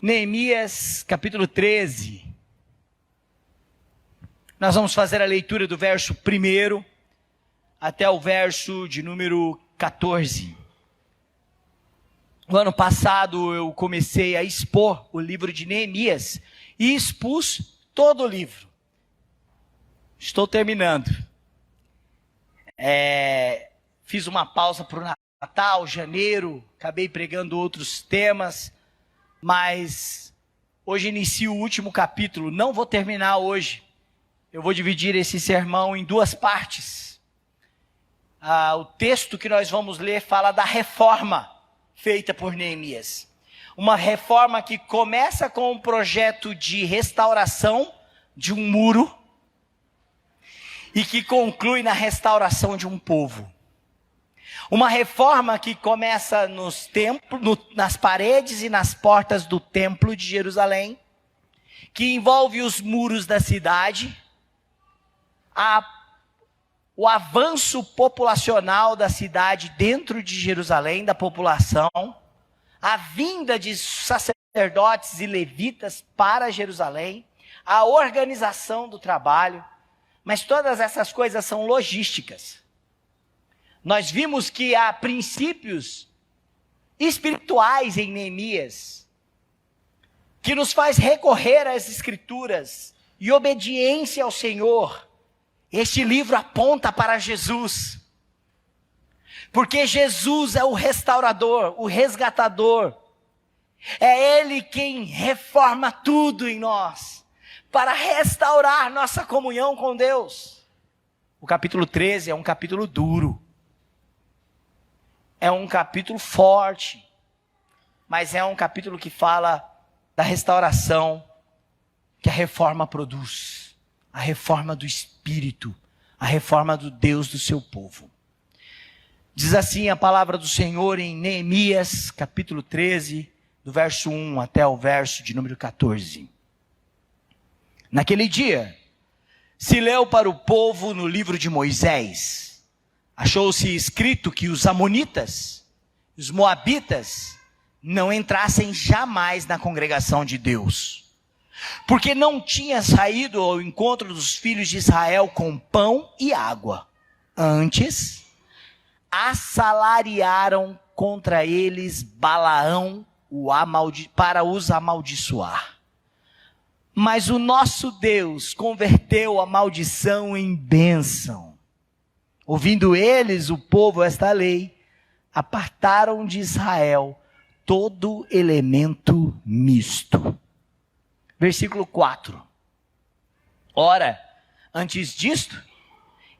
Neemias, capítulo 13. Nós vamos fazer a leitura do verso 1 até o verso de número 14. No ano passado eu comecei a expor o livro de Neemias e expus todo o livro. Estou terminando. Fiz uma pausa para o Natal, janeiro, acabei pregando outros temas, mas hoje inicio o último capítulo. Não vou terminar hoje. Eu vou dividir esse sermão em duas partes. O texto que nós vamos ler fala da reforma feita por Neemias. Uma reforma que começa com um projeto de restauração de um muro e que conclui na restauração de um povo. Uma reforma que começa nos templos, nas paredes e nas portas do templo de Jerusalém, que envolve os muros da cidade, o avanço populacional da cidade dentro de Jerusalém, da população, a vinda de sacerdotes e levitas para Jerusalém, a organização do trabalho, mas todas essas coisas são logísticas. Nós vimos que há princípios espirituais em Neemias, que nos faz recorrer às Escrituras e obediência ao Senhor. Este livro aponta para Jesus, porque Jesus é o restaurador, o resgatador. É Ele quem reforma tudo em nós, para restaurar nossa comunhão com Deus. O capítulo 13 é um capítulo duro. É um capítulo forte, mas é um capítulo que fala da restauração que a reforma produz, a reforma do Espírito, a reforma do Deus do seu povo. Diz assim a palavra do Senhor em Neemias, capítulo 13, do verso 1 até o verso de número 14. Naquele dia, se leu para o povo no livro de Moisés. Achou-se escrito que os amonitas, os moabitas, não entrassem jamais na congregação de Deus, porque não tinha saído ao encontro dos filhos de Israel com pão e água. Antes, assalariaram contra eles Balaão para os amaldiçoar. Mas o nosso Deus converteu a maldição em bênção. Ouvindo eles, o povo, esta lei, apartaram de Israel todo elemento misto. Versículo 4. Ora, antes disto,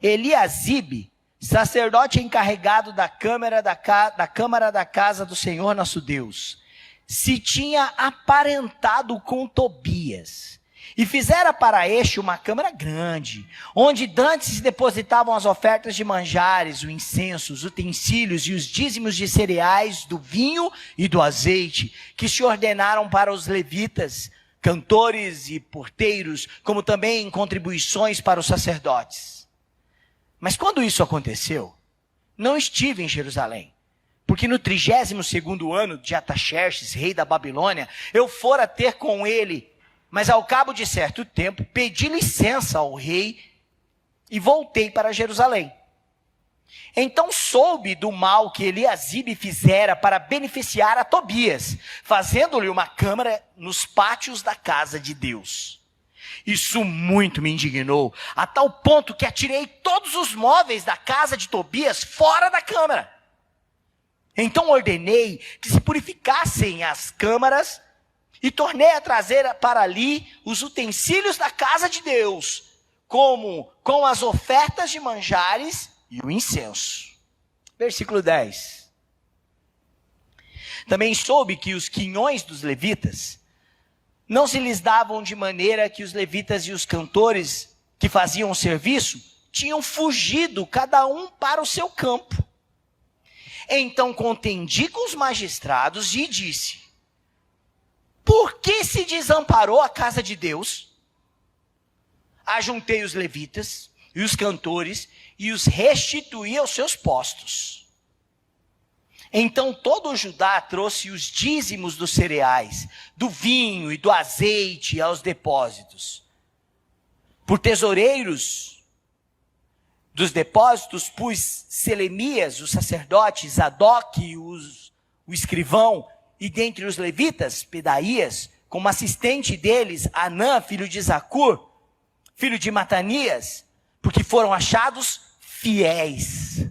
Eliasibe, sacerdote encarregado da câmara da casa do Senhor nosso Deus, se tinha aparentado com Tobias, e fizera para este uma câmara grande, onde dantes se depositavam as ofertas de manjares, o incenso, os utensílios e os dízimos de cereais, do vinho e do azeite, que se ordenaram para os levitas, cantores e porteiros, como também contribuições para os sacerdotes. Mas quando isso aconteceu, não estive em Jerusalém, porque no 32º ano de Artaxerxes, rei da Babilônia, eu fora ter com ele. Mas ao cabo de certo tempo, pedi licença ao rei e voltei para Jerusalém. Então soube do mal que Eliasibe fizera para beneficiar a Tobias, fazendo-lhe uma câmara nos pátios da casa de Deus. Isso muito me indignou, a tal ponto que atirei todos os móveis da casa de Tobias fora da câmara. Então ordenei que se purificassem as câmaras e tornei a trazer para ali os utensílios da casa de Deus, como com as ofertas de manjares e o incenso. Versículo 10. Também soube que os quinhões dos levitas não se lhes davam de maneira que os levitas e os cantores que faziam o serviço tinham fugido cada um para o seu campo. Então contendi com os magistrados e disse: por que se desamparou a casa de Deus? Ajuntei os levitas e os cantores e os restituí aos seus postos. Então todo o Judá trouxe os dízimos dos cereais, do vinho e do azeite aos depósitos. Por tesoureiros dos depósitos pus Selemias, o sacerdote, Zadok, o escrivão, e dentre os levitas, Pedaías, como assistente deles, Anã, filho de Zacur, filho de Matanias, porque foram achados fiéis.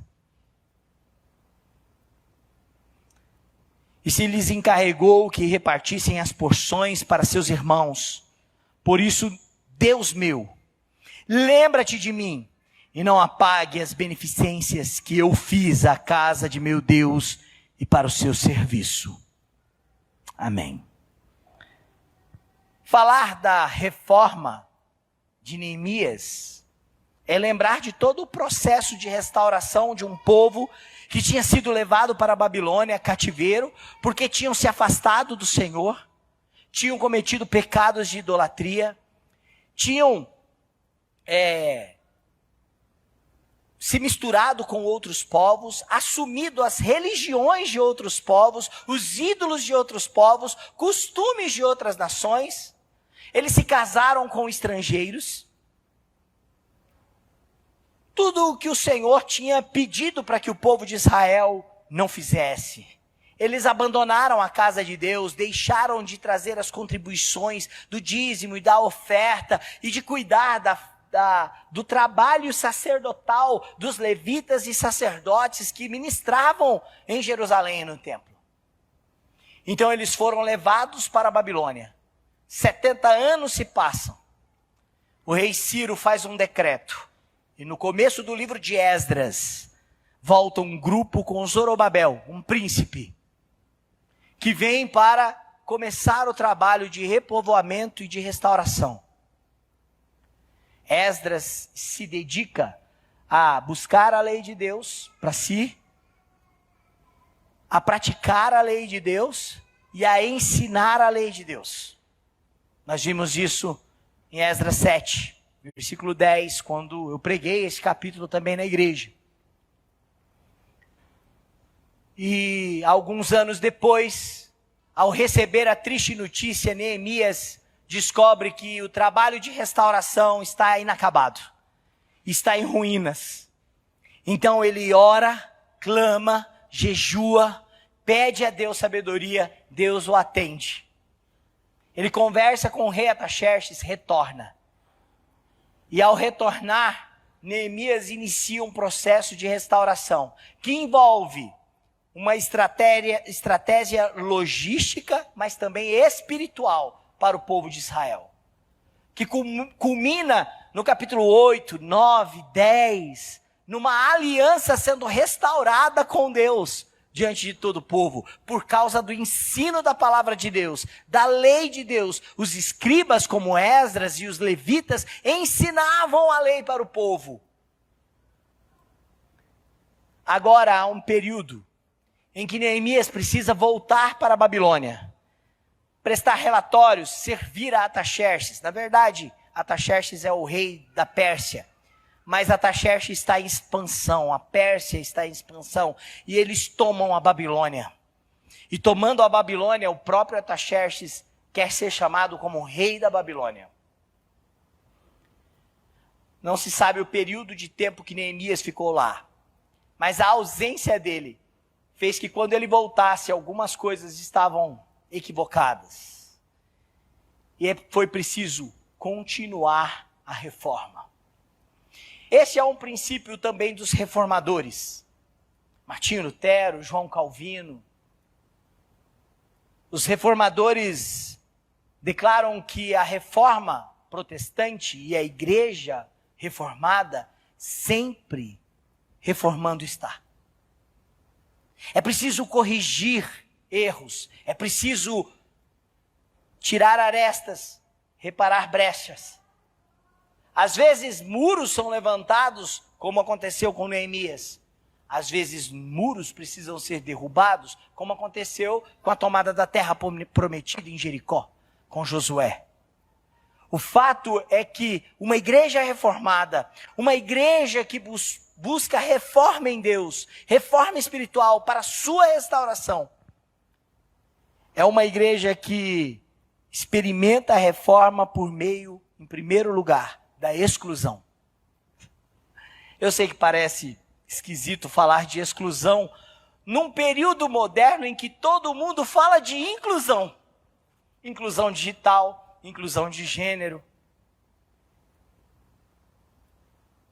E se lhes encarregou que repartissem as porções para seus irmãos. Por isso, Deus meu, lembra-te de mim, e não apague as beneficências que eu fiz à casa de meu Deus e para o seu serviço. Amém. Falar da reforma de Neemias é lembrar de todo o processo de restauração de um povo que tinha sido levado para a Babilônia, cativeiro, porque tinham se afastado do Senhor, tinham cometido pecados de idolatria, tinham se misturado com outros povos, assumido as religiões de outros povos, os ídolos de outros povos, costumes de outras nações. Eles se casaram com estrangeiros. Tudo o que o Senhor tinha pedido para que o povo de Israel não fizesse. Eles abandonaram a casa de Deus, deixaram de trazer as contribuições do dízimo e da oferta e de cuidar do trabalho sacerdotal dos levitas e sacerdotes que ministravam em Jerusalém no templo. Então eles foram levados para a Babilônia. 70 anos se passam. O rei Ciro faz um decreto. E no começo do livro de Esdras, volta um grupo com Zorobabel, um príncipe, que vem para começar o trabalho de repovoamento e de restauração. Esdras se dedica a buscar a lei de Deus para si, a praticar a lei de Deus e a ensinar a lei de Deus. Nós vimos isso em Esdras 7, versículo 10, quando eu preguei esse capítulo também na igreja. E alguns anos depois, ao receber a triste notícia, Neemias descobre que o trabalho de restauração está inacabado, está em ruínas. Então ele ora, clama, jejua, pede a Deus sabedoria, Deus o atende. Ele conversa com o rei Ataxerxes, retorna. E ao retornar, Neemias inicia um processo de restauração, que envolve uma estratégia logística, mas também espiritual, para o povo de Israel, que culmina no capítulo 8, 9, 10, numa aliança sendo restaurada com Deus, diante de todo o povo, por causa do ensino da palavra de Deus, da lei de Deus. Os escribas como Esdras e os levitas ensinavam a lei para o povo. Agora há um período em que Neemias precisa voltar para a Babilônia, prestar relatórios, servir a Ataxerxes. Na verdade, Ataxerxes é o rei da Pérsia, mas Ataxerxes está em expansão, a Pérsia está em expansão, e eles tomam a Babilônia. E tomando a Babilônia, o próprio Ataxerxes quer ser chamado como rei da Babilônia. Não se sabe o período de tempo que Neemias ficou lá, mas a ausência dele fez que quando ele voltasse, algumas coisas estavam equivocadas. E foi preciso continuar a reforma. Esse é um princípio também dos reformadores. Martinho Lutero, João Calvino. Os reformadores declaram que a reforma protestante e a igreja reformada sempre reformando está. É preciso corrigir erros, é preciso tirar arestas, reparar brechas. Às vezes muros são levantados, como aconteceu com Neemias. Às vezes muros precisam ser derrubados, como aconteceu com a tomada da terra prometida em Jericó, com Josué. O fato é que uma igreja reformada, uma igreja que busca reforma em Deus, reforma espiritual para a sua restauração, é uma igreja que experimenta a reforma por meio, em primeiro lugar, da exclusão. Eu sei que parece esquisito falar de exclusão num período moderno em que todo mundo fala de inclusão. Inclusão digital, inclusão de gênero.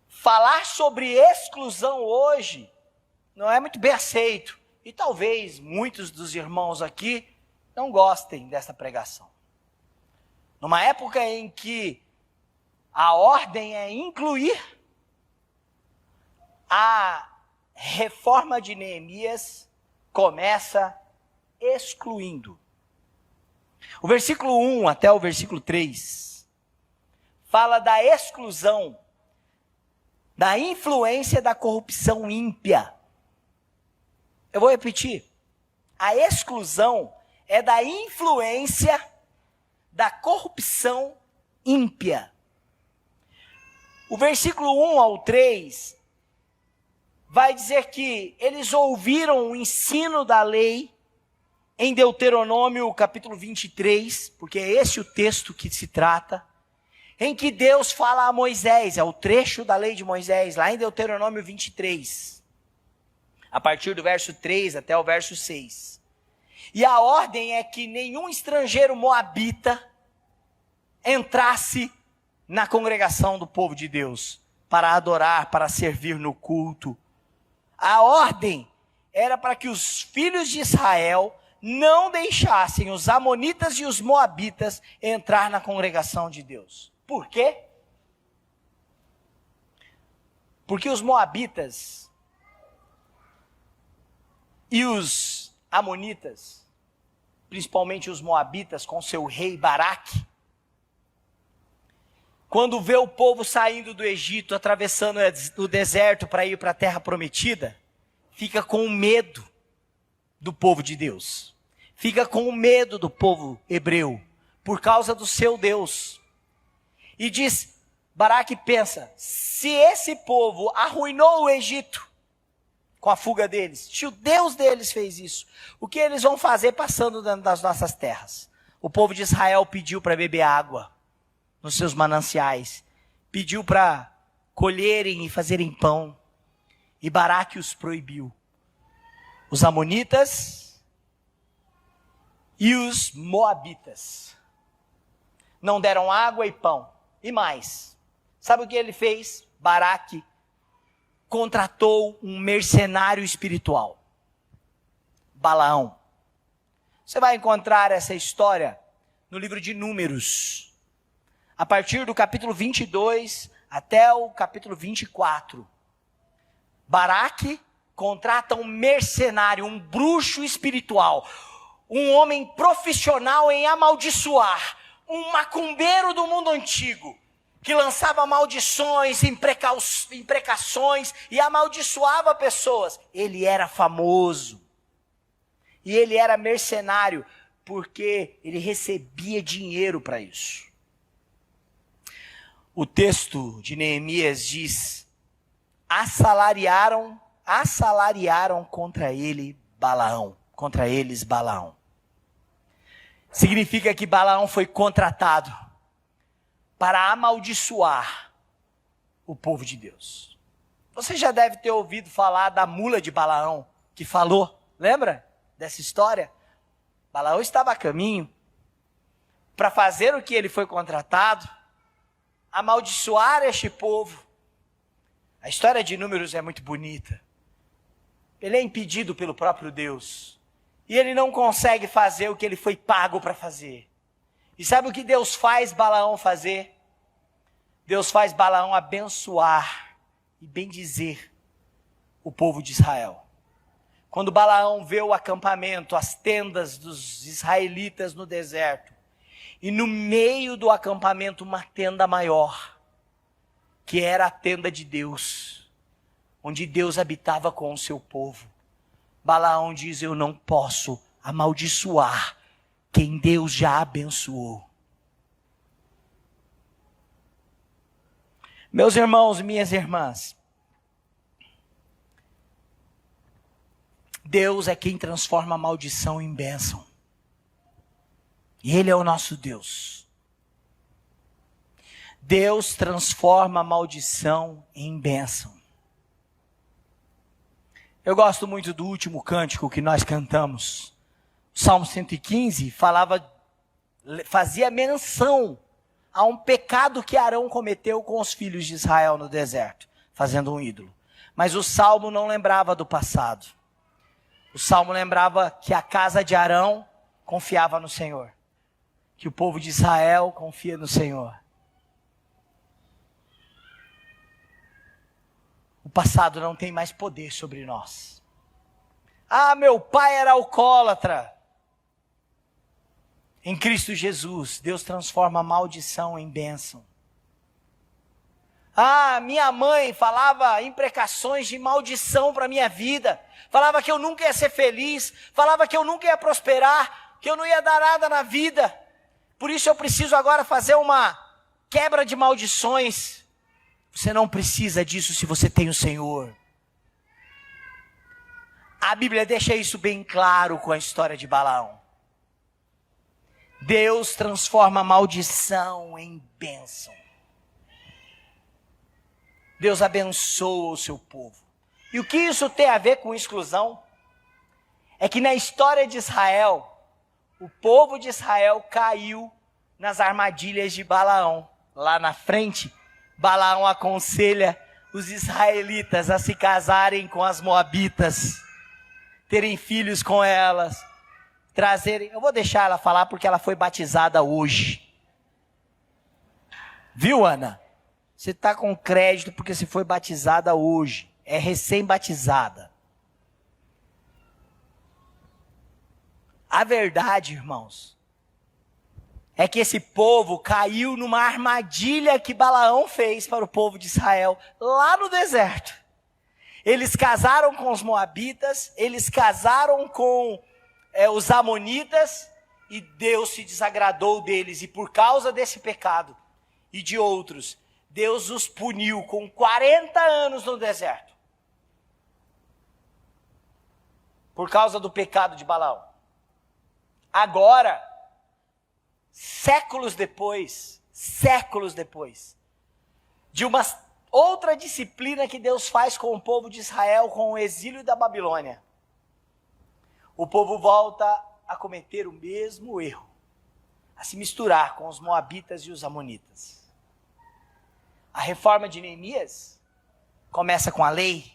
Falar sobre exclusão hoje não é muito bem aceito. E talvez muitos dos irmãos aqui não gostem dessa pregação. Numa época em que a ordem é incluir, a reforma de Neemias começa excluindo. O versículo 1 até o versículo 3 fala da exclusão, da influência da corrupção ímpia. Eu vou repetir. A exclusão é da influência da corrupção ímpia. O versículo 1 ao 3 vai dizer que eles ouviram o ensino da lei em Deuteronômio capítulo 23, porque é esse o texto que se trata, em que Deus fala a Moisés, é o trecho da lei de Moisés, lá em Deuteronômio 23, a partir do verso 3 até o verso 6. E a ordem é que nenhum estrangeiro moabita entrasse na congregação do povo de Deus, para adorar, para servir no culto. A ordem era para que os filhos de Israel não deixassem os amonitas e os moabitas entrar na congregação de Deus. Por quê? Porque os moabitas e os amonitas, principalmente os moabitas com seu rei Baraque, quando vê o povo saindo do Egito, atravessando o deserto para ir para a terra prometida, fica com medo do povo de Deus. Fica com medo do povo hebreu, por causa do seu Deus. E diz, Baraque pensa, se esse povo arruinou o Egito com a fuga deles, se o Deus deles fez isso, o que eles vão fazer passando dentro das nossas terras? O povo de Israel pediu para beber água nos seus mananciais, pediu para colherem e fazerem pão, e Baraque os proibiu. Os amonitas e os moabitas não deram água e pão. E mais, sabe o que ele fez? Baraque contratou um mercenário espiritual, Balaão. Você vai encontrar essa história no livro de Números, a partir do capítulo 22 até o capítulo 24. Baraque contrata um mercenário, um bruxo espiritual, um homem profissional em amaldiçoar, um macumbeiro do mundo antigo, que lançava maldições, imprecações e amaldiçoava pessoas. Ele era famoso. E ele era mercenário, porque ele recebia dinheiro para isso. O texto de Neemias diz, assalariaram contra eles Balaão. Significa que Balaão foi contratado para amaldiçoar o povo de Deus. Você já deve ter ouvido falar da mula de Balaão, que falou, lembra dessa história? Balaão estava a caminho para fazer o que ele foi contratado, amaldiçoar este povo. A história de Números é muito bonita. Ele é impedido pelo próprio Deus. E ele não consegue fazer o que ele foi pago para fazer. E sabe o que Deus faz Balaão fazer? Deus faz Balaão abençoar e bendizer o povo de Israel. Quando Balaão vê o acampamento, as tendas dos israelitas no deserto, e no meio do acampamento uma tenda maior, que era a tenda de Deus, onde Deus habitava com o seu povo. Balaão diz, eu não posso amaldiçoar quem Deus já abençoou. Meus irmãos e minhas irmãs, Deus é quem transforma a maldição em bênção. E Ele é o nosso Deus. Deus transforma a maldição em bênção. Eu gosto muito do último cântico que nós cantamos. O Salmo 115 fazia menção a um pecado que Arão cometeu com os filhos de Israel no deserto, fazendo um ídolo. Mas o Salmo não lembrava do passado. O Salmo lembrava que a casa de Arão confiava no Senhor. Que o povo de Israel confia no Senhor. O passado não tem mais poder sobre nós. Ah, meu pai era alcoólatra. Em Cristo Jesus, Deus transforma a maldição em bênção. Ah, minha mãe falava imprecações de maldição para a minha vida. Falava que eu nunca ia ser feliz. Falava que eu nunca ia prosperar. Que eu não ia dar nada na vida. Por isso eu preciso agora fazer uma quebra de maldições. Você não precisa disso se você tem o Senhor. A Bíblia deixa isso bem claro com a história de Balaão. Deus transforma a maldição em bênção. Deus abençoa o seu povo. E o que isso tem a ver com exclusão? É que na história de Israel, o povo de Israel caiu nas armadilhas de Balaão. Lá na frente, Balaão aconselha os israelitas a se casarem com as moabitas, terem filhos com elas, trazerem... Eu vou deixar ela falar porque ela foi batizada hoje. Viu, Ana? Você está com crédito porque você foi batizada hoje. É recém-batizada. A verdade, irmãos, é que esse povo caiu numa armadilha que Balaão fez para o povo de Israel, lá no deserto. Eles casaram com os moabitas, eles casaram com os amonitas, e Deus se desagradou deles. E por causa desse pecado e de outros, Deus os puniu com 40 anos no deserto. Por causa do pecado de Balaão. Agora, séculos depois, de uma outra disciplina que Deus faz com o povo de Israel, com o exílio da Babilônia, o povo volta a cometer o mesmo erro, a se misturar com os moabitas e os amonitas. A reforma de Neemias começa com a lei,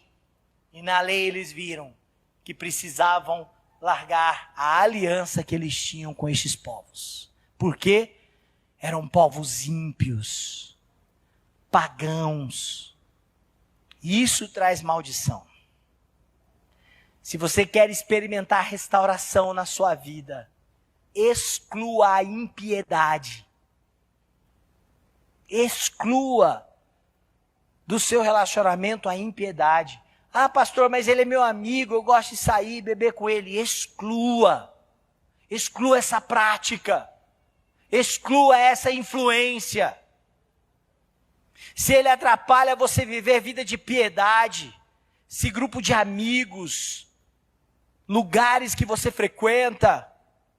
e na lei eles viram que precisavam largar a aliança que eles tinham com estes povos. Por quê? Eram povos ímpios, pagãos. E isso traz maldição. Se você quer experimentar restauração na sua vida, exclua a impiedade. Exclua do seu relacionamento a impiedade. Ah, pastor, mas ele é meu amigo, eu gosto de sair, beber com ele. Exclua. Exclua essa prática. Exclua essa influência. Se ele atrapalha você viver vida de piedade, se grupo de amigos, lugares que você frequenta,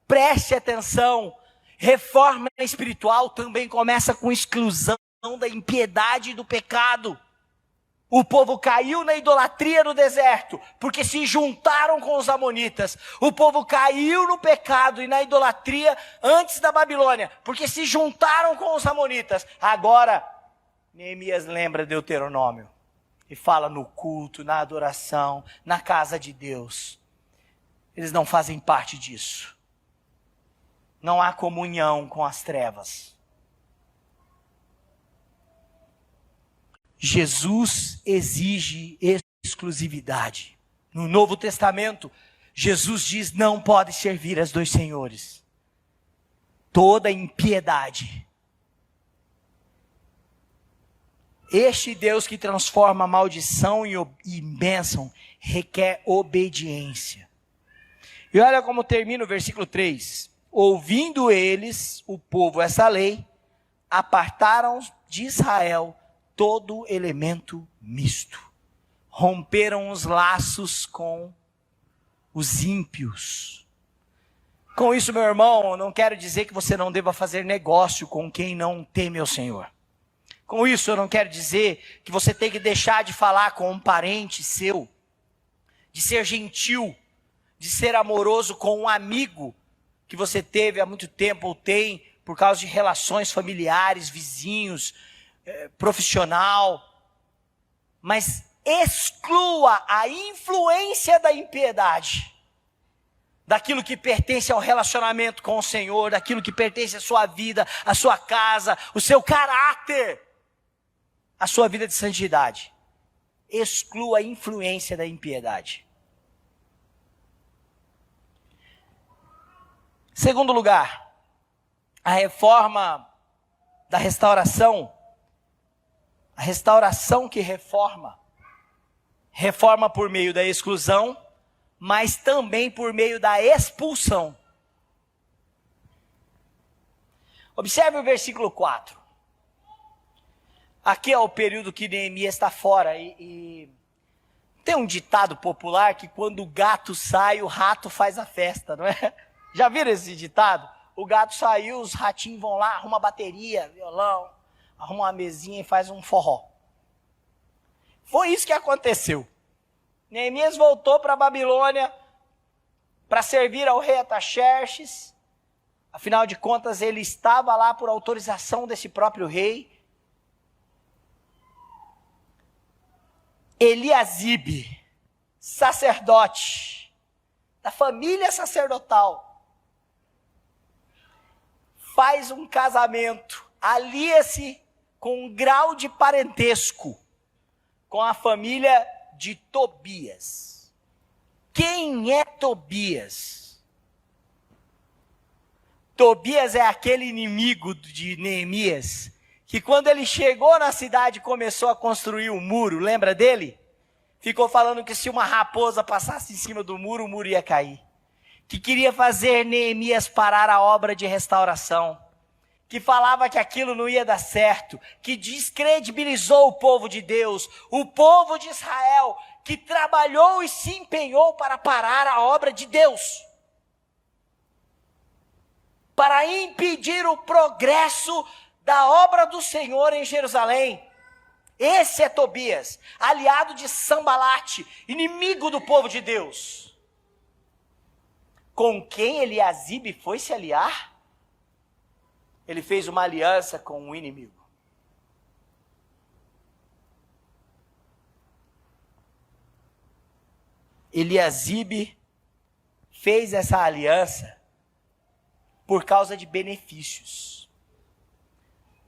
preste atenção. Reforma espiritual também começa com exclusão da impiedade e do pecado. O povo caiu na idolatria no deserto, porque se juntaram com os amonitas. O povo caiu no pecado e na idolatria antes da Babilônia, porque se juntaram com os amonitas. Agora, Neemias lembra Deuteronômio e fala no culto, na adoração, na casa de Deus. Eles não fazem parte disso. Não há comunhão com as trevas. Jesus exige exclusividade. No Novo Testamento, Jesus diz: não pode servir a dois senhores. Toda impiedade. Este Deus que transforma maldição em bênção requer obediência. E olha como termina o versículo 3. Ouvindo eles, o povo, essa lei, apartaram de Israel todo elemento misto. Romperam os laços com os ímpios. Com isso, meu irmão, eu não quero dizer que você não deva fazer negócio com quem não teme ao Senhor. Com isso, eu não quero dizer que você tem que deixar de falar com um parente seu, de ser gentil, de ser amoroso com um amigo que você teve há muito tempo ou tem por causa de relações familiares, vizinhos, profissional. Mas exclua a influência da impiedade, daquilo que pertence ao relacionamento com o Senhor, daquilo que pertence à sua vida, à sua casa, o seu caráter, a sua vida de santidade. Exclua a influência da impiedade. Segundo lugar, a reforma da restauração, a restauração que reforma por meio da exclusão, mas também por meio da expulsão. Observe o versículo 4. Aqui é o período que Neemias está fora e tem um ditado popular que quando o gato sai, o rato faz a festa, não é? Já viram esse ditado? O gato saiu, os ratinhos vão lá, arruma bateria, violão, arruma uma mesinha e faz um forró. Foi isso que aconteceu. Neemias voltou para a Babilônia para servir ao rei Artaxerxes. Afinal de contas, ele estava lá por autorização desse próprio rei. Eliasibe, sacerdote da família sacerdotal, faz um casamento, alia-se com um grau de parentesco com a família de Tobias. Quem é Tobias? Tobias é aquele inimigo de Neemias, que quando ele chegou na cidade e começou a construir o muro, lembra dele? Ficou falando que se uma raposa passasse em cima do muro, o muro ia cair. Que queria fazer Neemias parar a obra de restauração, que falava que aquilo não ia dar certo, que descredibilizou o povo de Deus, o povo de Israel, que trabalhou e se empenhou para parar a obra de Deus, para impedir o progresso da obra do Senhor em Jerusalém. Esse é Tobias, aliado de Sambalate, inimigo do povo de Deus. Com quem Eliasibe foi se aliar? Ele fez uma aliança com um inimigo. Eliasibe fez essa aliança por causa de benefícios.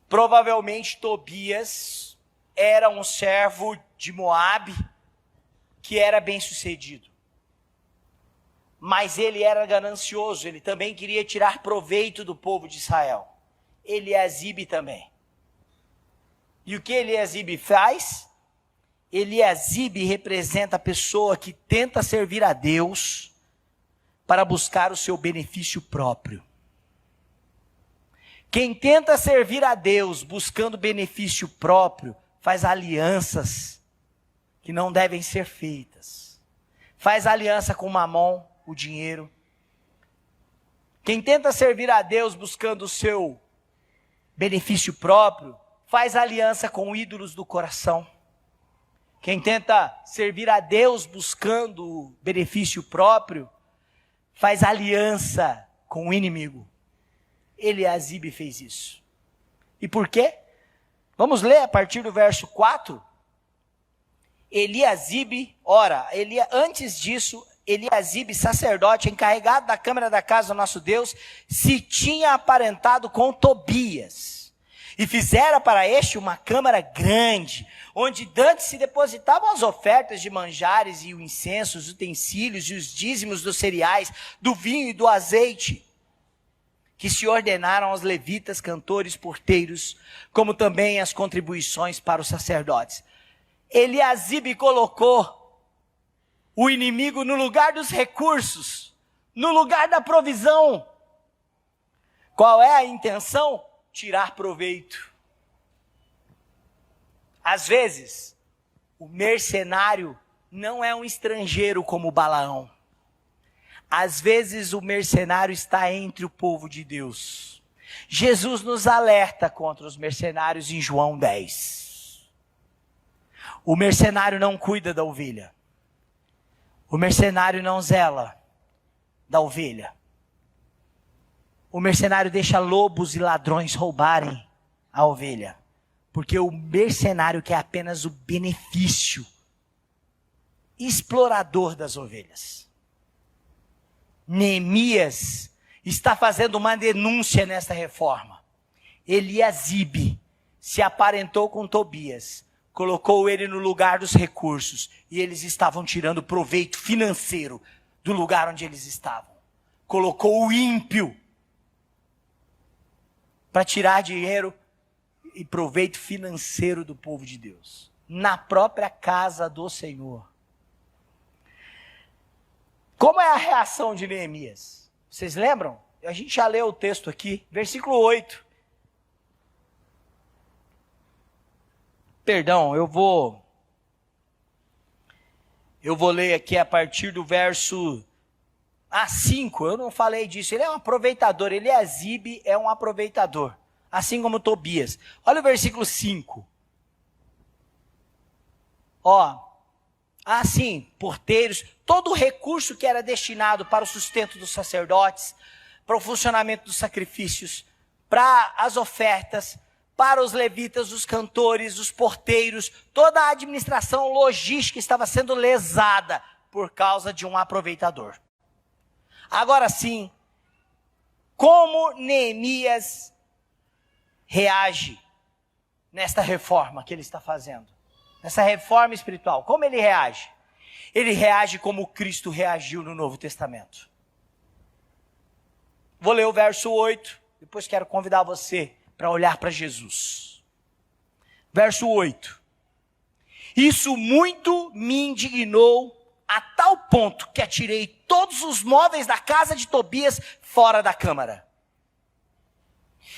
Provavelmente Tobias era um servo de Moabe que era bem-sucedido. Mas ele era ganancioso, ele também queria tirar proveito do povo de Israel. Eliasibe também. E o que Eliasibe faz? Eliasibe representa a pessoa que tenta servir a Deus para buscar o seu benefício próprio. Quem tenta servir a Deus buscando benefício próprio, faz alianças que não devem ser feitas. Faz aliança com Mamon, o dinheiro. Quem tenta servir a Deus buscando o seu benefício próprio, faz aliança com ídolos do coração. Quem tenta servir a Deus buscando o benefício próprio, faz aliança com o inimigo. Eliasibe fez isso. E por quê? Vamos ler a partir do verso 4. Eliasibe, antes disso, Eliasibe, sacerdote, encarregado da câmara da casa do nosso Deus, se tinha aparentado com Tobias, e fizera para este uma câmara grande, onde dantes se depositavam as ofertas de manjares e o incenso, os utensílios e os dízimos dos cereais, do vinho e do azeite, que se ordenaram aos levitas, cantores, porteiros, como também as contribuições para os sacerdotes. Eliasibe colocou o inimigo no lugar dos recursos, no lugar da provisão. Qual é a intenção? Tirar proveito. Às vezes, o mercenário não é um estrangeiro como Balaão. Às vezes o mercenário está entre o povo de Deus. Jesus nos alerta contra os mercenários em João 10. O mercenário não cuida da ovelha. O mercenário não zela da ovelha. O mercenário deixa lobos e ladrões roubarem a ovelha. Porque o mercenário quer apenas o benefício explorador das ovelhas. Neemias está fazendo uma denúncia nesta reforma. Eliasibe se aparentou com Tobias, colocou ele no lugar dos recursos, e eles estavam tirando proveito financeiro do lugar onde eles estavam. Colocou o ímpio para tirar dinheiro e proveito financeiro do povo de Deus, na própria casa do Senhor. Como é a reação de Neemias? Vocês lembram? A gente já leu o texto aqui, versículo 8. Perdão, eu vou ler aqui a partir do verso 5. Eu não falei disso. Ele é um aproveitador. Eliasibe é um aproveitador, assim como Tobias. Olha o versículo 5. Assim, porteiros, todo o recurso que era destinado para o sustento dos sacerdotes, para o funcionamento dos sacrifícios, para as ofertas, para os levitas, os cantores, os porteiros, toda a administração logística estava sendo lesada por causa de um aproveitador. Agora sim, como Neemias reage nesta reforma que ele está fazendo? Nessa reforma espiritual, como ele reage? Ele reage como Cristo reagiu no Novo Testamento. Vou ler o verso 8, depois quero convidar você para olhar para Jesus. Verso 8. Isso muito me indignou a tal ponto que atirei todos os móveis da casa de Tobias fora da câmara.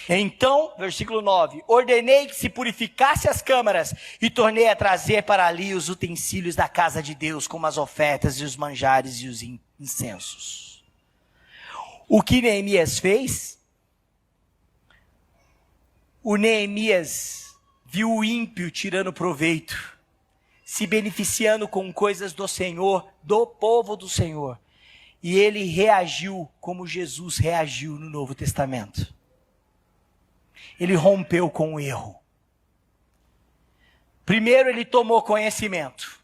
Então, versículo 9, ordenei que se purificasse as câmaras e tornei a trazer para ali os utensílios da casa de Deus, como as ofertas e os manjares e os incensos. O que Neemias fez? O Neemias viu o ímpio tirando proveito, se beneficiando com coisas do Senhor, do povo do Senhor. E ele reagiu como Jesus reagiu no Novo Testamento. Ele rompeu com o erro. Primeiro ele tomou conhecimento.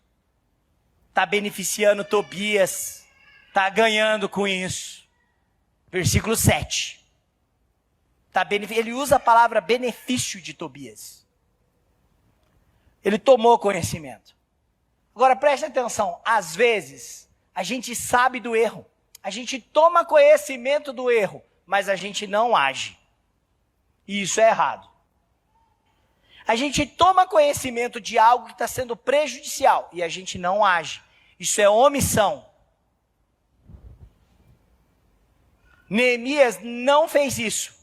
Está beneficiando Tobias. Está ganhando com isso. Versículo 7. Ele usa a palavra benefício de Tobias. Ele tomou conhecimento. Agora preste atenção. Às vezes a gente sabe do erro. A gente toma conhecimento do erro. Mas a gente não age. E isso é errado. A gente toma conhecimento de algo que está sendo prejudicial e a gente não age. Isso é omissão. Neemias não fez isso.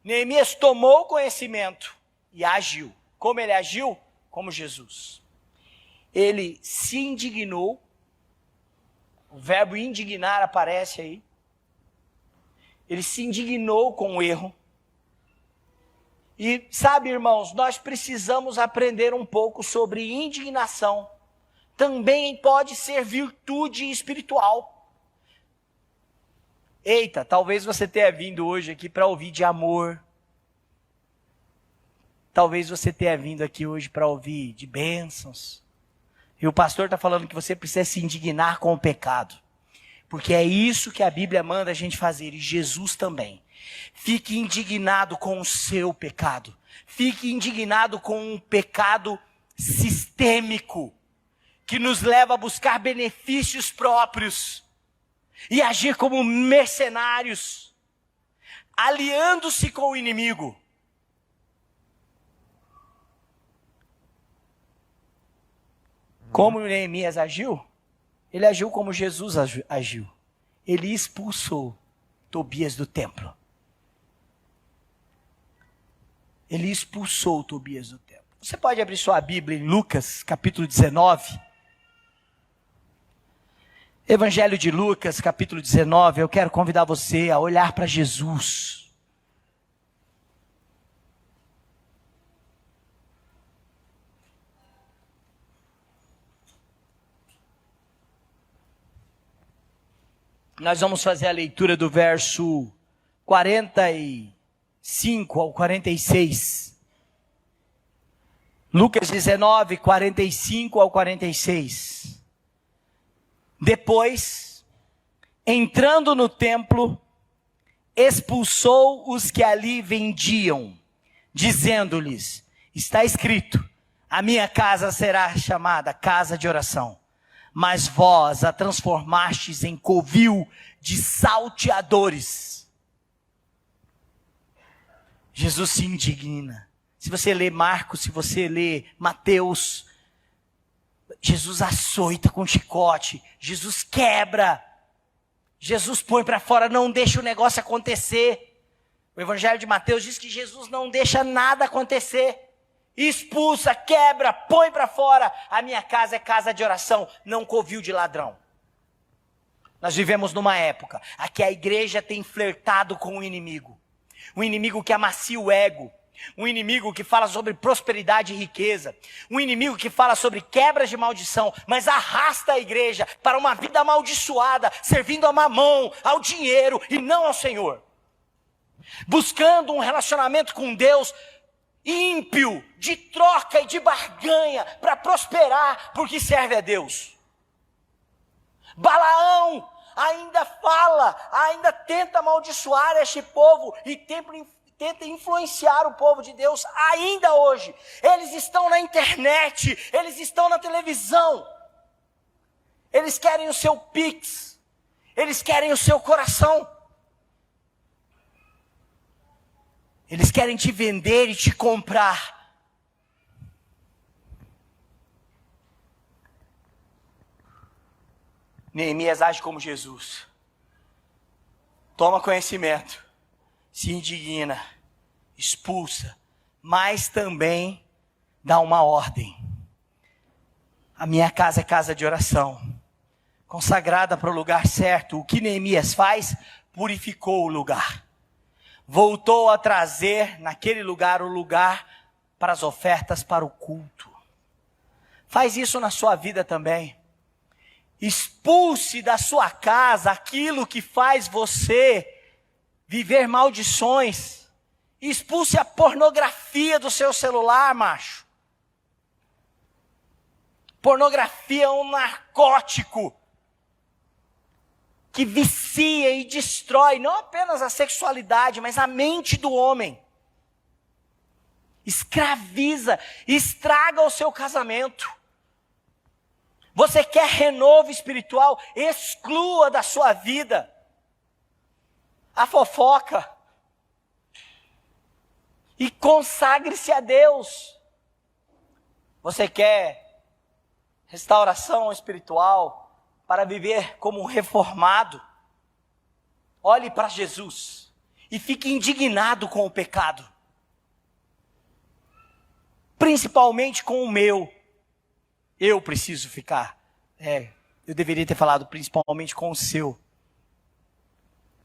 Neemias tomou conhecimento e agiu. Como ele agiu? Como Jesus. Ele se indignou. O verbo indignar aparece aí. Ele se indignou com o erro. E sabe, irmãos, nós precisamos aprender um pouco sobre indignação. Também pode ser virtude espiritual. Eita, talvez você tenha vindo hoje aqui para ouvir de amor. Talvez você tenha vindo aqui hoje para ouvir de bênçãos. E o pastor está falando que você precisa se indignar com o pecado. Porque é isso que a Bíblia manda a gente fazer, e Jesus também. Fique indignado com o seu pecado. Fique indignado com um pecado sistêmico que nos leva a buscar benefícios próprios e agir como mercenários, aliando-se com o inimigo. Como Neemias agiu? Ele agiu como Jesus agiu. Ele expulsou Tobias do templo. Ele expulsou Tobias do templo. Você pode abrir sua Bíblia em Lucas, capítulo 19. Evangelho de Lucas, capítulo 19. Eu quero convidar você a olhar para Jesus. Nós vamos fazer a leitura do verso 45 ao 46. Lucas 19, 45 ao 46. Depois, entrando no templo, expulsou os que ali vendiam, dizendo-lhes: está escrito, a minha casa será chamada casa de oração, mas vós a transformastes em covil de salteadores. Jesus se indigna. Se você lê Marcos, se você lê Mateus, Jesus açoita com chicote, Jesus quebra, Jesus põe para fora, não deixa o negócio acontecer. O Evangelho de Mateus diz que Jesus não deixa nada acontecer, expulsa, quebra, põe para fora. A minha casa é casa de oração, não covil de ladrão. Nós vivemos numa época em que a igreja tem flertado com o inimigo, um inimigo que amacia o ego, um inimigo que fala sobre prosperidade e riqueza, um inimigo que fala sobre quebras de maldição, mas arrasta a igreja para uma vida amaldiçoada, servindo a mamão, ao dinheiro e não ao Senhor, buscando um relacionamento com Deus ímpio, de troca e de barganha, para prosperar, porque serve a Deus. Balaão ainda fala, ainda tenta amaldiçoar este povo e tenta influenciar o povo de Deus ainda hoje. Eles estão na internet, eles estão na televisão, eles querem o seu pix, eles querem o seu coração, eles querem te vender e te comprar. Neemias age como Jesus, toma conhecimento, se indigna, expulsa, mas também dá uma ordem. A minha casa é casa de oração, consagrada para o lugar certo. O que Neemias faz? Purificou o lugar. Voltou a trazer naquele lugar o lugar para as ofertas para o culto. Faz isso na sua vida também. Expulse da sua casa aquilo que faz você viver maldições. Expulse a pornografia do seu celular, macho. Pornografia é um narcótico que vicia e destrói não apenas a sexualidade, mas a mente do homem. Escraviza, estraga o seu casamento. Você quer renovo espiritual? Exclua da sua vida a fofoca e consagre-se a Deus. Você quer restauração espiritual para viver como um reformado? Olhe para Jesus e fique indignado com o pecado, principalmente com o meu. Eu preciso ficar, eu deveria ter falado principalmente com o seu.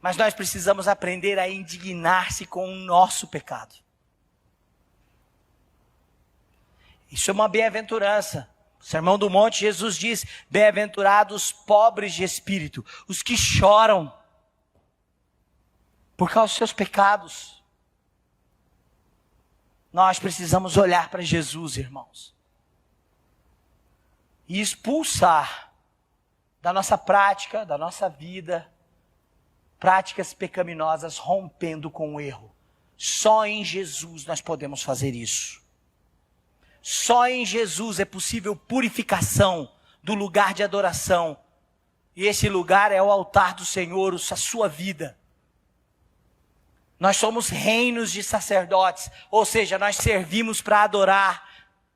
Mas nós precisamos aprender a indignar-se com o nosso pecado. Isso é uma bem-aventurança. No Sermão do Monte, Jesus diz: bem-aventurados os pobres de espírito, os que choram por causa dos seus pecados. Nós precisamos olhar para Jesus, irmãos, e expulsar da nossa prática, da nossa vida, práticas pecaminosas, rompendo com o erro. Só em Jesus nós podemos fazer isso. Só em Jesus é possível purificação do lugar de adoração. E esse lugar é o altar do Senhor, a sua vida. Nós somos reinos de sacerdotes, ou seja, nós servimos para adorar.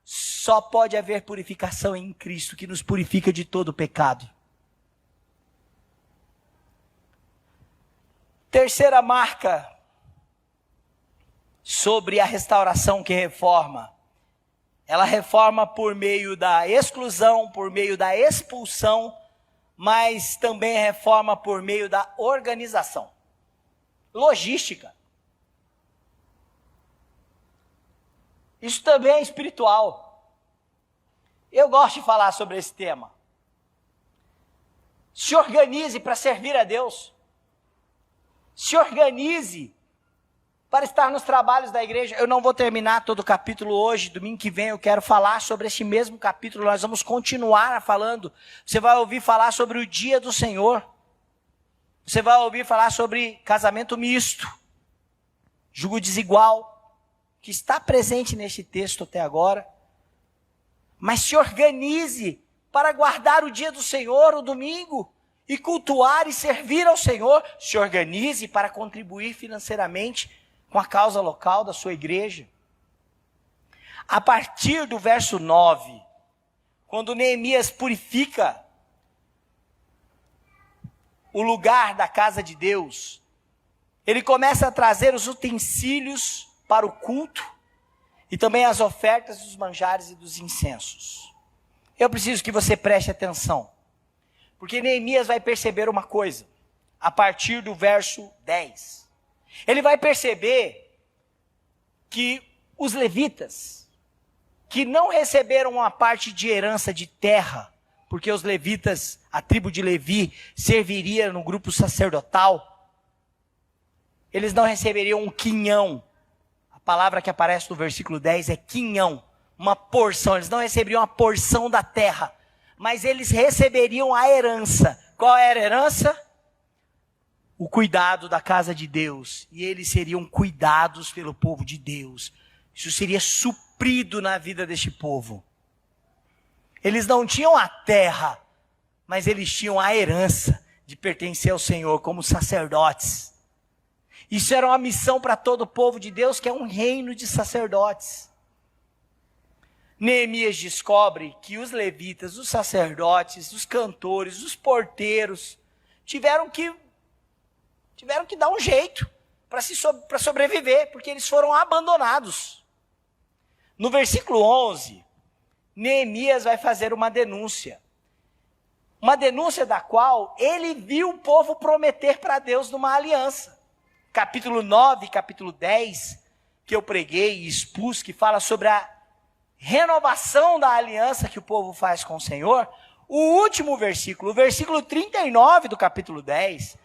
Só pode haver purificação em Cristo, que nos purifica de todo pecado. Terceira marca sobre a restauração que reforma Ela reforma por meio da exclusão, por meio da expulsão, mas também reforma por meio da organização. Logística. Isso também é espiritual. Eu gosto de falar sobre esse tema. Se organize para servir a Deus. Se organize para estar nos trabalhos da igreja. Eu não vou terminar todo o capítulo hoje, domingo que vem eu quero falar sobre este mesmo capítulo, nós vamos continuar falando. Você vai ouvir falar sobre o dia do Senhor. Você vai ouvir falar sobre casamento misto, jugo desigual, que está presente neste texto até agora. Mas se organize para guardar o dia do Senhor, o domingo, e cultuar e servir ao Senhor. Se organize para contribuir financeiramente com a causa local da sua igreja. A partir do verso 9, quando Neemias purifica o lugar da casa de Deus, ele começa a trazer os utensílios para o culto e também as ofertas dos manjares e dos incensos. Eu preciso que você preste atenção, porque Neemias vai perceber uma coisa, a partir do verso 10. Ele vai perceber que os levitas, que não receberam uma parte de herança de terra, porque os levitas, a tribo de Levi, serviria no grupo sacerdotal, eles não receberiam um quinhão. A palavra que aparece no versículo 10 é quinhão, uma porção. Eles não receberiam uma porção da terra, mas eles receberiam a herança. Qual era a herança? O cuidado da casa de Deus, e eles seriam cuidados pelo povo de Deus. Isso seria suprido na vida deste povo. Eles não tinham a terra, mas eles tinham a herança de pertencer ao Senhor como sacerdotes. Isso era uma missão para todo o povo de Deus, que é um reino de sacerdotes. Neemias descobre que os levitas, os sacerdotes, os cantores, os porteiros, tiveram que dar um jeito para sobreviver, porque eles foram abandonados. No versículo 11, Neemias vai fazer uma denúncia da qual ele viu o povo prometer para Deus numa aliança. Capítulo 9, capítulo 10, que eu preguei e expus, que fala sobre a renovação da aliança que o povo faz com o Senhor. O último versículo, o versículo 39 do capítulo 10,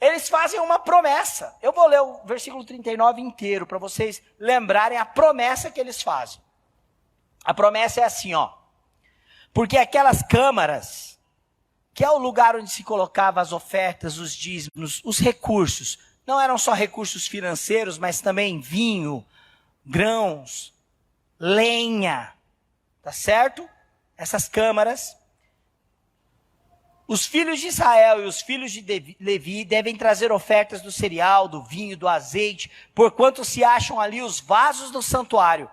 eles fazem uma promessa. Eu vou ler o versículo 39 inteiro, para vocês lembrarem a promessa que eles fazem. A promessa é assim, ó. Porque aquelas câmaras, que é o lugar onde se colocava as ofertas, os dízimos, os recursos, não eram só recursos financeiros, mas também vinho, grãos, lenha, tá certo? Essas câmaras. Os filhos de Israel e os filhos de Levi devem trazer ofertas do cereal, do vinho, do azeite, porquanto se acham ali os vasos do santuário,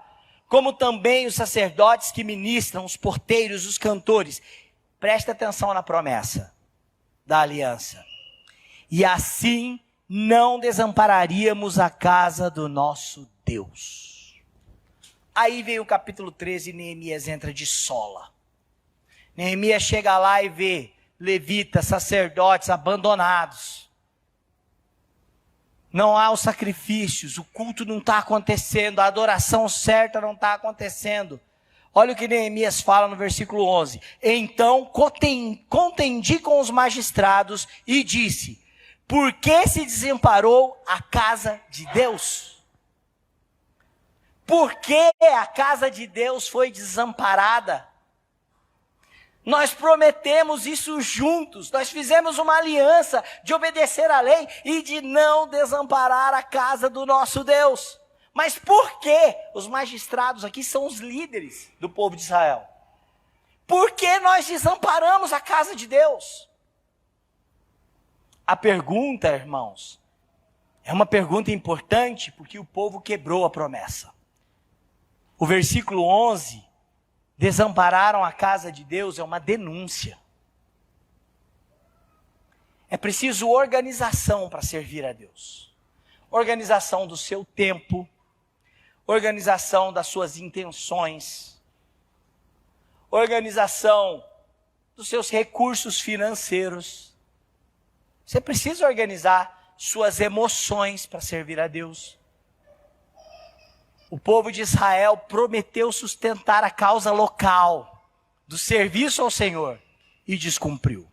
como também os sacerdotes que ministram, os porteiros, os cantores. Presta atenção na promessa da aliança. E assim não desampararíamos a casa do nosso Deus. Aí vem o capítulo 13 e Neemias entra de sola. Neemias chega lá e vê levitas, sacerdotes abandonados. Não há os sacrifícios, o culto não está acontecendo, a adoração certa não está acontecendo. Olha o que Neemias fala no versículo 11. Então contendi com os magistrados e disse: por que se desamparou a casa de Deus? Por que a casa de Deus foi desamparada? Nós prometemos isso juntos, nós fizemos uma aliança de obedecer à lei e de não desamparar a casa do nosso Deus. Mas por que os magistrados aqui são os líderes do povo de Israel? Por que nós desamparamos a casa de Deus? A pergunta, irmãos, é uma pergunta importante porque o povo quebrou a promessa. O versículo 11... desampararam a casa de Deus, é uma denúncia. É preciso organização para servir a Deus. Organização do seu tempo, organização das suas intenções, organização dos seus recursos financeiros. Você precisa organizar suas emoções para servir a Deus. O povo de Israel prometeu sustentar a causa local do serviço ao Senhor e descumpriu.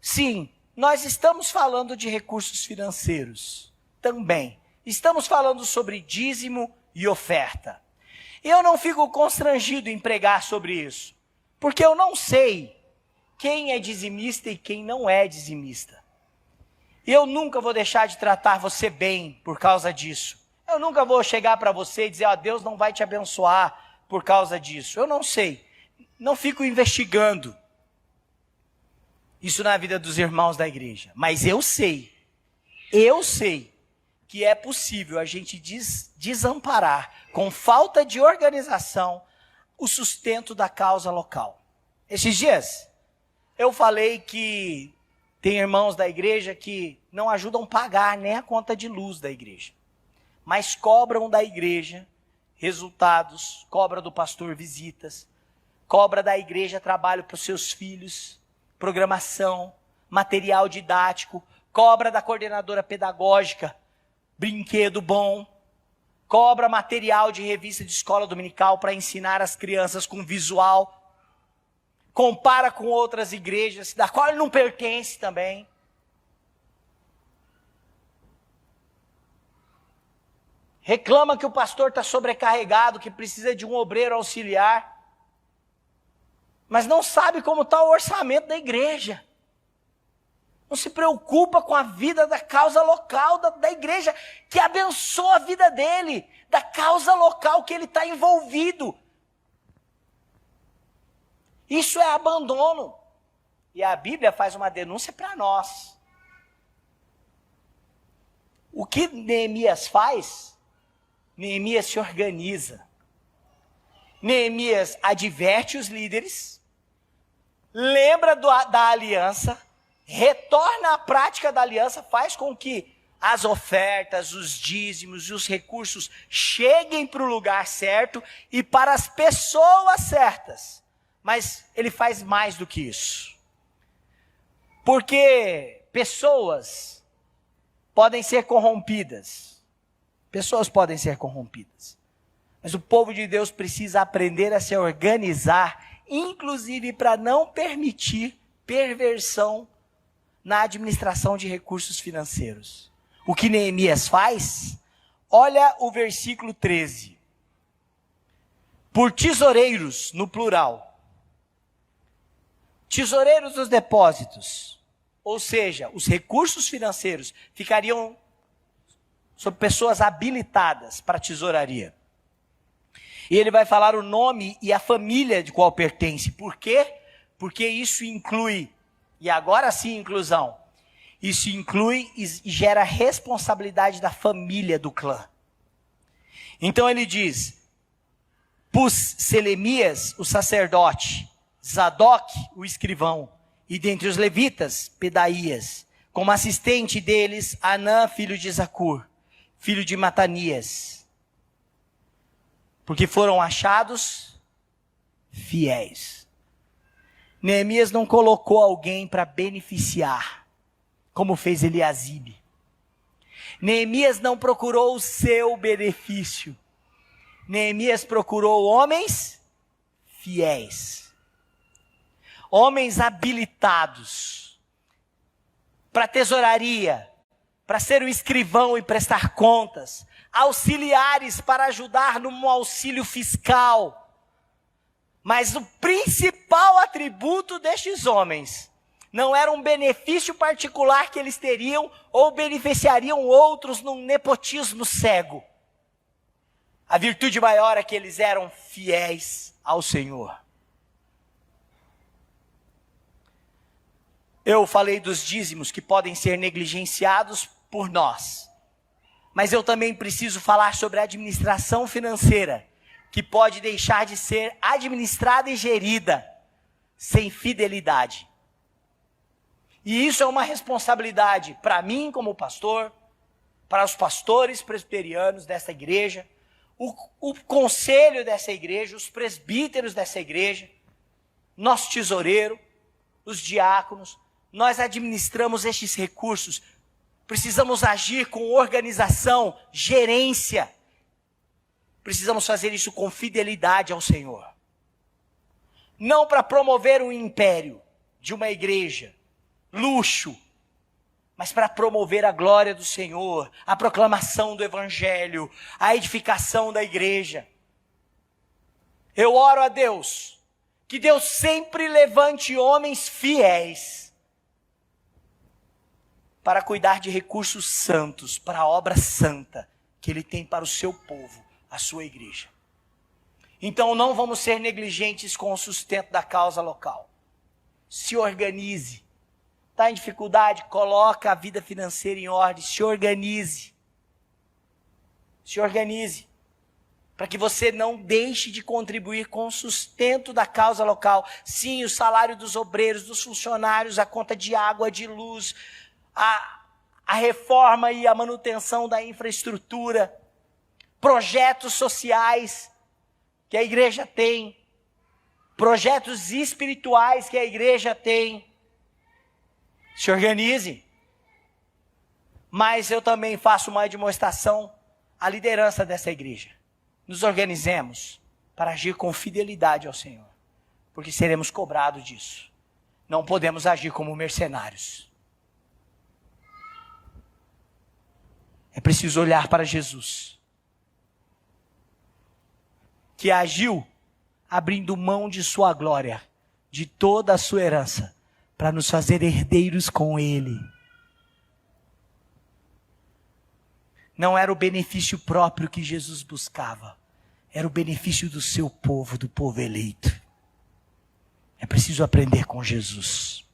Sim, nós estamos falando de recursos financeiros também. Estamos falando sobre dízimo e oferta. Eu não fico constrangido em pregar sobre isso, porque eu não sei quem é dizimista e quem não é dizimista. Eu nunca vou deixar de tratar você bem por causa disso. Eu nunca vou chegar para você e dizer, Deus não vai te abençoar por causa disso. Eu não sei. Não fico investigando isso na vida dos irmãos da igreja. Mas eu sei que é possível a gente desamparar, com falta de organização, o sustento da causa local. Esses dias, eu falei que tem irmãos da igreja que não ajudam a pagar nem a conta de luz da igreja, mas cobram da igreja resultados, cobra do pastor visitas, cobra da igreja trabalho para os seus filhos, programação, material didático, cobra da coordenadora pedagógica, brinquedo bom, cobra material de revista de escola dominical para ensinar as crianças com visual, compara com outras igrejas, da qual ele não pertence também. Reclama que o pastor está sobrecarregado, que precisa de um obreiro auxiliar, mas não sabe como está o orçamento da igreja. Não se preocupa com a vida da causa local da igreja, que abençoa a vida dele, da causa local que ele está envolvido. Isso é abandono. E a Bíblia faz uma denúncia para nós. O que Neemias faz? Neemias se organiza. Neemias adverte os líderes, lembra da aliança, retorna à prática da aliança, faz com que as ofertas, os dízimos e os recursos cheguem para o lugar certo e para as pessoas certas. Mas ele faz mais do que isso. Porque pessoas podem ser corrompidas. Pessoas podem ser corrompidas. Mas o povo de Deus precisa aprender a se organizar, inclusive para não permitir perversão na administração de recursos financeiros. O que Neemias faz? Olha o versículo 13. Por tesoureiros, no plural. Tesoureiros dos depósitos. Ou seja, os recursos financeiros ficariam sob pessoas habilitadas para a tesouraria. E ele vai falar o nome e a família de qual pertence. Por quê? Porque isso inclui, e agora sim inclusão, isso inclui e gera responsabilidade da família do clã. Então ele diz, pus Selemias, o sacerdote, Zadok, o escrivão, e dentre os levitas, Pedaías, como assistente deles, Anã, filho de Zacur, filho de Matanias, porque foram achados fiéis. Neemias não colocou alguém para beneficiar, como fez Eliasibe. Neemias não procurou o seu benefício. Neemias procurou homens fiéis. Homens habilitados para tesouraria, para ser o escrivão e prestar contas, auxiliares para ajudar no auxílio fiscal. Mas o principal atributo destes homens não era um benefício particular que eles teriam ou beneficiariam outros num nepotismo cego. A virtude maior é que eles eram fiéis ao Senhor. Eu falei dos dízimos que podem ser negligenciados por nós. Mas eu também preciso falar sobre a administração financeira, que pode deixar de ser administrada e gerida sem fidelidade. E isso é uma responsabilidade para mim como pastor, para os pastores presbiterianos dessa igreja, o conselho dessa igreja, os presbíteros dessa igreja, nosso tesoureiro, os diáconos, nós administramos estes recursos. Precisamos agir com organização, gerência. Precisamos fazer isso com fidelidade ao Senhor. Não para promover um império de uma igreja, luxo, mas para promover a glória do Senhor, a proclamação do Evangelho, a edificação da igreja. Eu oro a Deus, que Deus sempre levante homens fiéis para cuidar de recursos santos, para a obra santa que Ele tem para o seu povo, a sua igreja. Então não vamos ser negligentes com o sustento da causa local. Se organize. Está em dificuldade? Coloca a vida financeira em ordem. Se organize. Se organize. Para que você não deixe de contribuir com o sustento da causa local. Sim, o salário dos obreiros, dos funcionários, a conta de água, de luz, a reforma e a manutenção da infraestrutura, projetos sociais que a igreja tem, projetos espirituais que a igreja tem. Se organize. Mas eu também faço uma demonstração à liderança dessa igreja. Nos organizemos para agir com fidelidade ao Senhor, porque seremos cobrados disso. Não podemos agir como mercenários. É preciso olhar para Jesus, que agiu abrindo mão de sua glória, de toda a sua herança, para nos fazer herdeiros com Ele. Não era o benefício próprio que Jesus buscava, era o benefício do seu povo, do povo eleito. É preciso aprender com Jesus.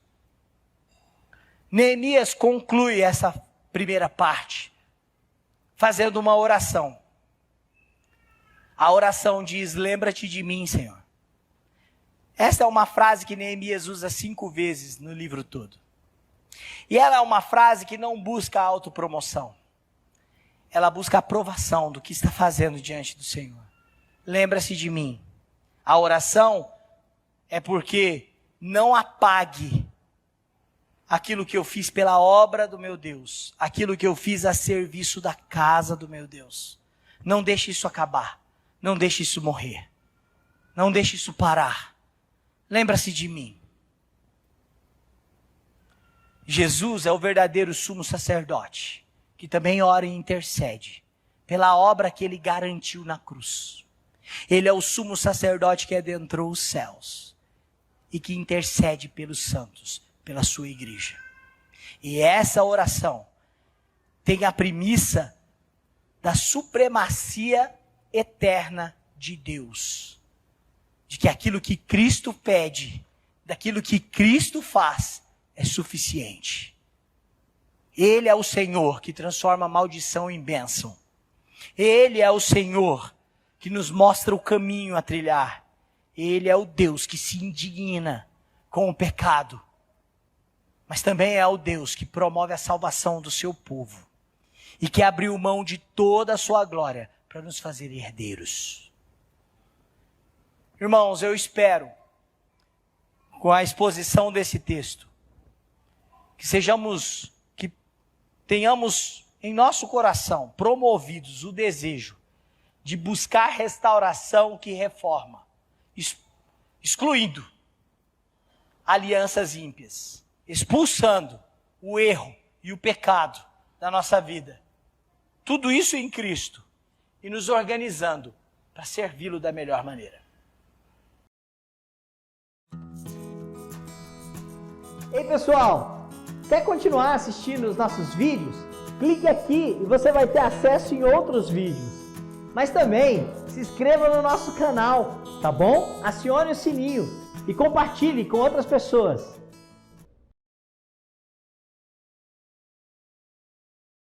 Neemias conclui essa primeira parte, fazendo uma oração. A oração diz: lembra-te de mim, Senhor. Esta é uma frase que Neemias usa 5 vezes no livro todo. E ela é uma frase que não busca autopromoção. Ela busca a aprovação do que está fazendo diante do Senhor. Lembra-se de mim. A oração é porque não apague aquilo que eu fiz pela obra do meu Deus, aquilo que eu fiz a serviço da casa do meu Deus. Não deixe isso acabar. Não deixe isso morrer. Não deixe isso parar. Lembra-se de mim. Jesus é o verdadeiro sumo sacerdote, que também ora e intercede pela obra que Ele garantiu na cruz. Ele é o sumo sacerdote que adentrou os céus e que intercede pelos santos, pela sua igreja. E essa oração tem a premissa da supremacia eterna de Deus. De que aquilo que Cristo pede, daquilo que Cristo faz, é suficiente. Ele é o Senhor que transforma a maldição em bênção. Ele é o Senhor que nos mostra o caminho a trilhar. Ele é o Deus que se indigna com o pecado. Mas também é o Deus que promove a salvação do seu povo. E que abriu mão de toda a sua glória para nos fazer herdeiros. Irmãos, eu espero, com a exposição desse texto, que tenhamos em nosso coração promovidos o desejo de buscar restauração que reforma, excluindo alianças ímpias, expulsando o erro e o pecado da nossa vida. Tudo isso em Cristo e nos organizando para servi-lo da melhor maneira. Ei pessoal, quer continuar assistindo os nossos vídeos? Clique aqui e você vai ter acesso em outros vídeos. Mas também se inscreva no nosso canal, tá bom? Acione o sininho e compartilhe com outras pessoas.